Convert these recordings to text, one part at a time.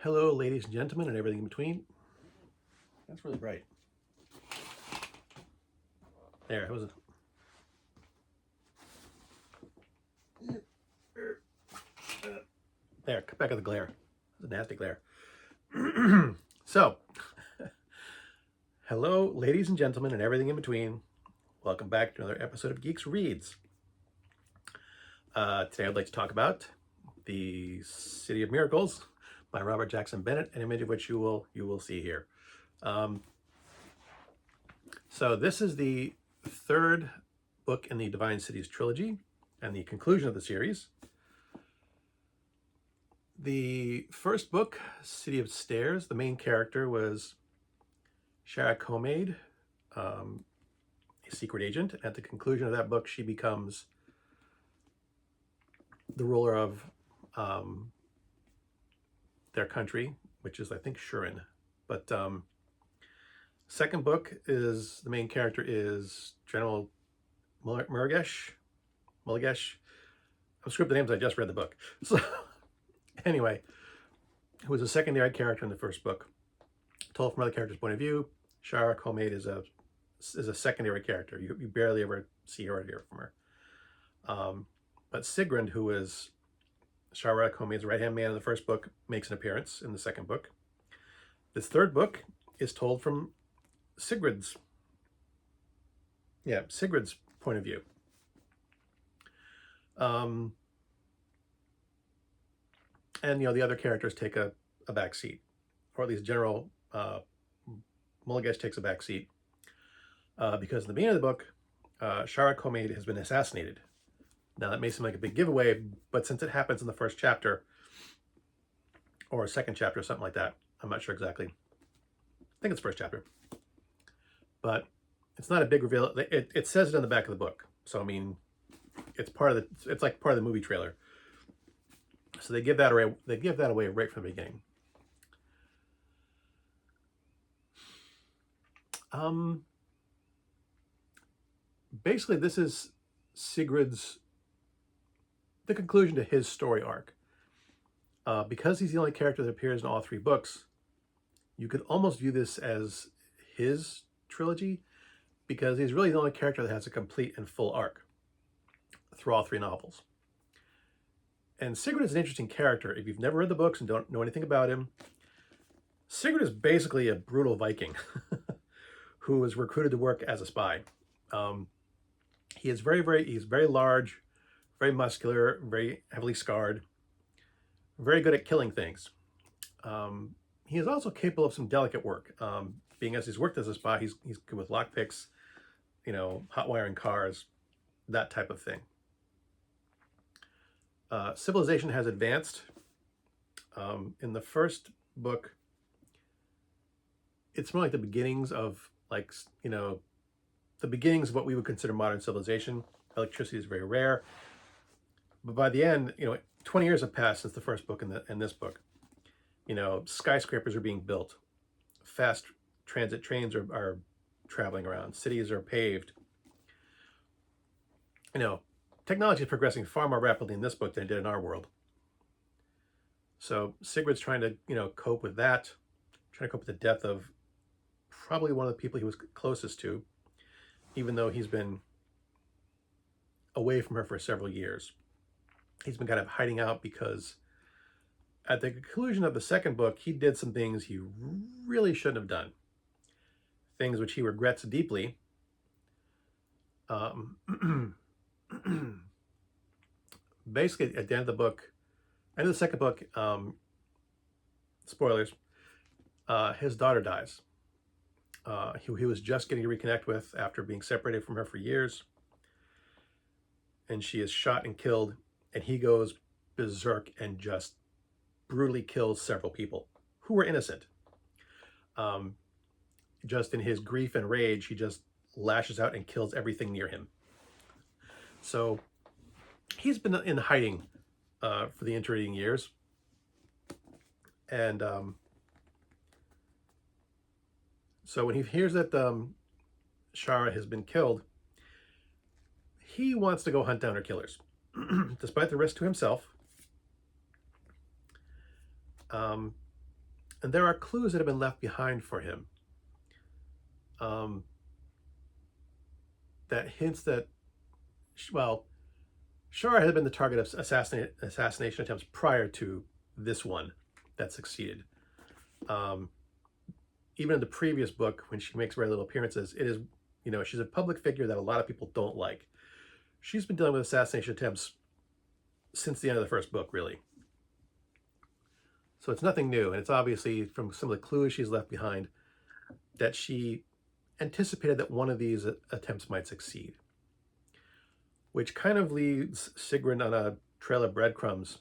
Hello, ladies and gentlemen, and everything in between. That's really bright. There, it was. There, cut back of the glare. It's a nasty glare. So, hello, ladies and gentlemen, and everything in between. Welcome back to another episode of GEEXX Reads. Today, I'd like to talk about The City of Miracles by Robert Jackson Bennett, an image of which you will see here. So this is the third book in the Divine Cities trilogy and the conclusion of the series. The first book, City of Stairs, the main character was Shara Comade, a secret agent. At the conclusion of that book, she becomes the ruler of their country, which is, I think, Shurin. But second book is, the main character is General Murgesh. I've screwed up the names, I just read the book. So anyway, who was a secondary character in the first book. Told from other characters' point of view, Shara Comade is a secondary character. You barely ever see her or hear from her. But Sigrund, who is Shara Comade's right-hand man in the first book, makes an appearance in the second book. This third book is told from Sigrid's point of view. And the other characters take a back seat, or at least General Mulligesh takes a back seat, because in the beginning of the book, Shara Comade has been assassinated. Now that may seem like a big giveaway, but since it happens in the first chapter, or second chapter, or something like that, I'm not sure exactly. I think it's first chapter, but it's not a big reveal. It says it on the back of the book, so I mean, it's like part of the movie trailer. So they give that away. They give that away right from the beginning. Basically, this is Sigrid's the conclusion to his story arc. Because he's the only character that appears in all three books, you could almost view this as his trilogy, because he's really the only character that has a complete and full arc through all three novels. And Sigrid is an interesting character. If you've never read the books and don't know anything about him, Sigrid is basically a brutal Viking who was recruited to work as a spy. He is he's very large, very muscular, very heavily scarred, very good at killing things. He is also capable of some delicate work. Being as he's worked as a spy, he's good with lockpicks, hot wiring cars, that type of thing. Civilization has advanced. In the first book, it's more like the beginnings of the beginnings of what we would consider modern civilization. Electricity is very rare, but by the end, 20 years have passed since the first book and this book. Skyscrapers are being built, fast transit trains are traveling around, cities are paved. Technology is progressing far more rapidly in this book than it did in our world. So Sigrid's trying to, cope with that, trying to cope with the death of probably one of the people he was closest to, even though he's been away from her for several years. He's been kind of hiding out because at the conclusion of the second book, he did some things he really shouldn't have done. Things which he regrets deeply. Basically, at the end of the book, end of the second book, spoilers, his daughter dies. He was just getting to reconnect with after being separated from her for years. And she is shot and killed, and he goes berserk and just brutally kills several people who were innocent. Just in his grief and rage, he just lashes out and kills everything near him. So he's been in hiding for the intervening years. And so when he hears that Shara has been killed, he wants to go hunt down her killers, despite the risk to himself. And there are clues that have been left behind for him, that hints that, well, Shar had been the target of assassination attempts prior to this one that succeeded. Even in the previous book, when she makes very little appearances, it is, she's a public figure that a lot of people don't like. She's been dealing with assassination attempts since the end of the first book, really. So it's nothing new, and it's obviously from some of the clues she's left behind that she anticipated that one of these attempts might succeed, which kind of leads Sigrid on a trail of breadcrumbs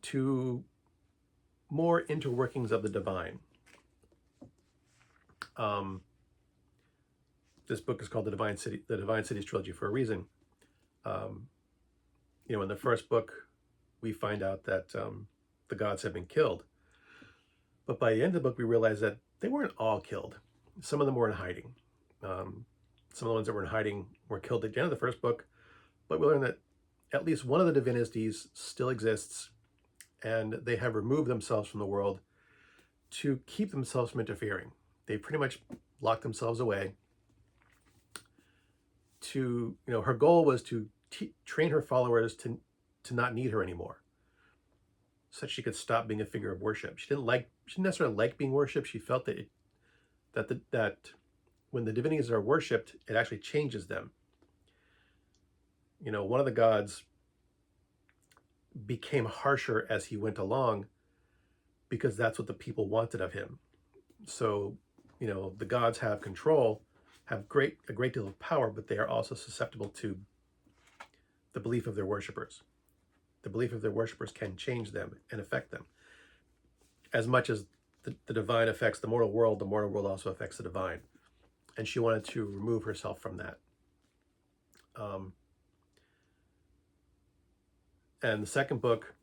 to more interworkings of the divine. This book is called the Divine Cities Trilogy for a reason. In the first book, we find out that the gods have been killed. But by the end of the book, we realize that they weren't all killed. Some of them were in hiding. Some of the ones that were in hiding were killed at the end of the first book. But we learn that at least one of the divinities still exists, and they have removed themselves from the world to keep themselves from interfering. They pretty much locked themselves away. Her goal was to train her followers to not need her anymore, so that she could stop being a figure of worship. She didn't necessarily like being worshipped. She felt that when the divinities are worshipped, it actually changes them. One of the gods became harsher as he went along because that's what the people wanted of him. So, the gods have control, have a great deal of power, but they are also susceptible to the belief of their worshipers. The belief of their worshipers can change them and affect them. As much as the divine affects the mortal world also affects the divine. And she wanted to remove herself from that. And the second book,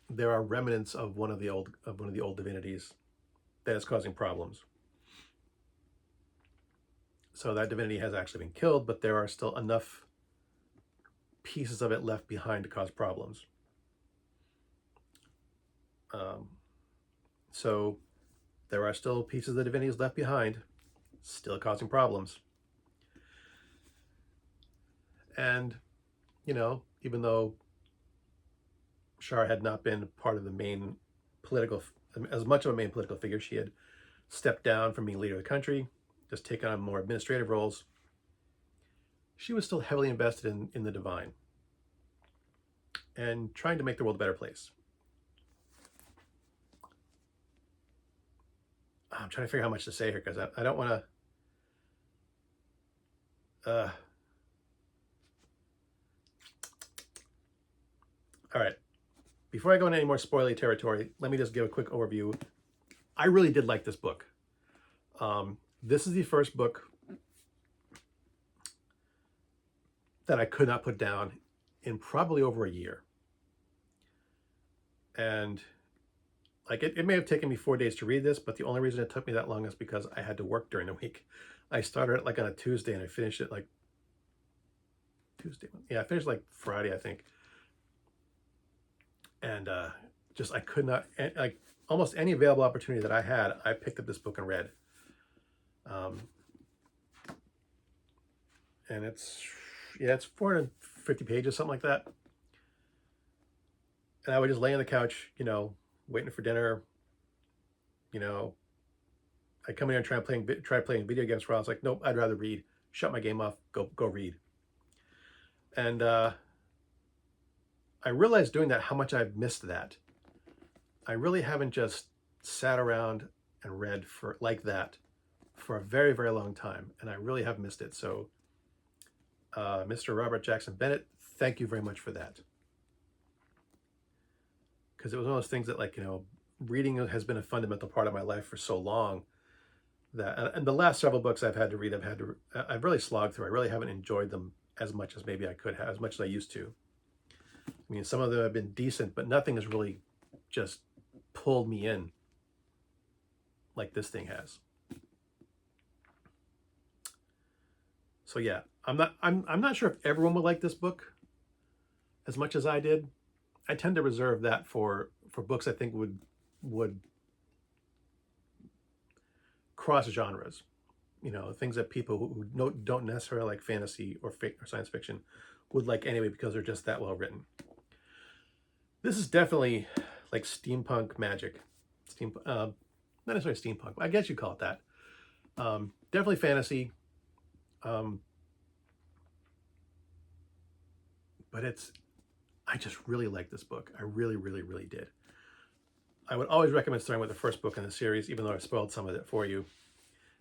there are remnants of one of the old divinities that is causing problems. So that divinity has actually been killed, but there are still enough pieces of it left behind to cause problems. So there are still pieces of the divinities left behind, still causing problems. And, even though Shar had not been part of the main as much of a main political figure, she had stepped down from being leader of the country, just taken on more administrative roles. She was still heavily invested in the divine and trying to make the world a better place. I'm trying to figure out how much to say here because I don't want to. All right. Before I go into any more spoilery territory, let me just give a quick overview. I really did like this book. This is the first book that I could not put down in probably over a year. And it may have taken me 4 days to read this, but the only reason it took me that long is because I had to work during the week. I started it on a Tuesday and I finished it Tuesday. Yeah, I finished Friday, I think. And I could not, almost any available opportunity that I had, I picked up this book and read. And it's 450 pages, something like that. And I would just lay on the couch, waiting for dinner. I come in here and try playing video games for a while. I was like, nope, I'd rather read. Shut my game off, go read. And I realized doing that how much I've missed that. I really haven't just sat around and read that for a very, very long time, and I really have missed it. So, Mr. Robert Jackson Bennett, thank you very much for that. Because it was one of those things that, reading has been a fundamental part of my life for so long that, and the last several books I've had to read, I've really slogged through. I really haven't enjoyed them as much as maybe I could have, as much as I used to. I mean, some of them have been decent, but nothing has really just pulled me in like this thing has. So yeah, I'm not sure if everyone would like this book as much as I did. I tend to reserve that for books I think would would cross genres. You know, things that people who don't necessarily like fantasy or science fiction would like anyway because they're just that well written. This is definitely like steampunk magic. Not necessarily steampunk, but I guess you'd call it that. Definitely fantasy. But I just really like this book. I really, really, really did. I would always recommend starting with the first book in the series, even though I've spoiled some of it for you,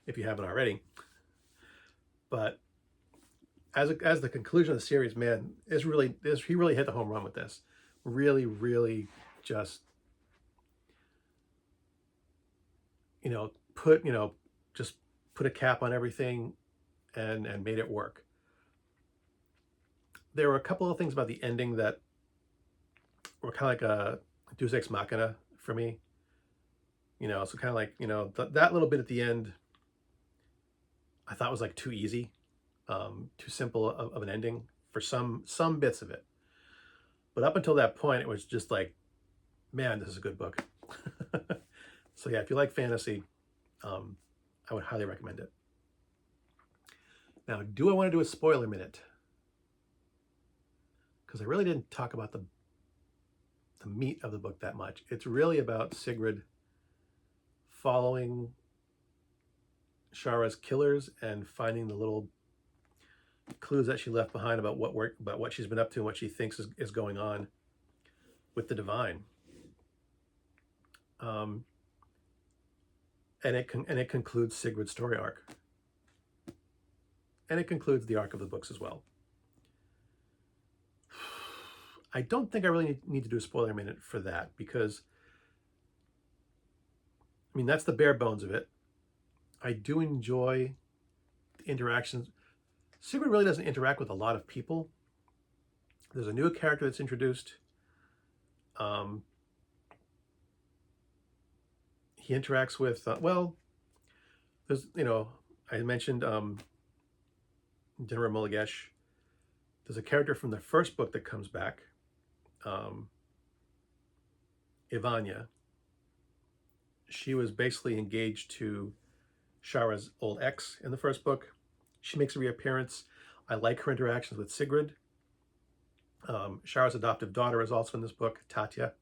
if you haven't already. But as the conclusion of the series, man, he really hit the home run with this. Really, really just, just put a cap on everything and made it work. There were a couple of things about the ending that were kind of like a Deus Ex Machina for me. So kind of like, that little bit at the end, I thought was like too easy, too simple of an ending for some bits of it. But up until that point, it was just like, man, this is a good book. So yeah, if you like fantasy, I would highly recommend it. Now, do I want to do a spoiler minute? Because I really didn't talk about the meat of the book that much. It's really about Sigrid following Shara's killers and finding the little clues that she left behind about what she's been up to and what she thinks is going on with the divine. And it concludes Sigrid's story arc. And it concludes the arc of the books as well. I don't think I really need to do a spoiler minute for that because, I mean, that's the bare bones of it. I do enjoy the interactions. Sigrid really doesn't interact with a lot of people. There's a new character that's introduced. He interacts with, there's, I mentioned Dinner Mulligesh. There's a character from the first book that comes back, Ivania. She was basically engaged to Shara's old ex in the first book. She makes a reappearance. I like her interactions with Sigrid. Shara's adoptive daughter is also in this book, Tatya.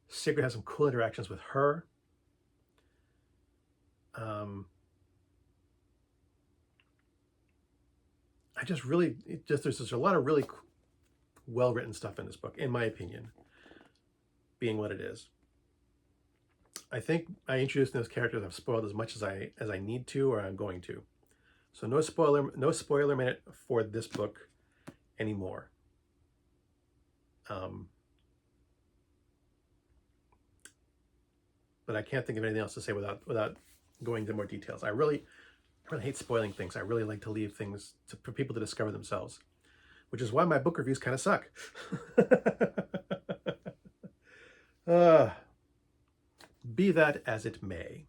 Sigrid has some cool interactions with her. There's just a lot of really well-written stuff in this book, in my opinion, being what it is. I think I introduced those characters. I've spoiled as much as I need to, or I'm going to. So no spoiler minute for this book anymore. But I can't think of anything else to say without going into more details. I really hate spoiling things. I really like to leave things for people to discover themselves, which is why my book reviews kind of suck. Be that as it may.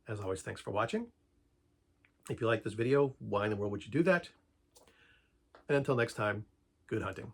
As always, thanks for watching. If you like this video, why in the world would you do that? And until next time, good hunting.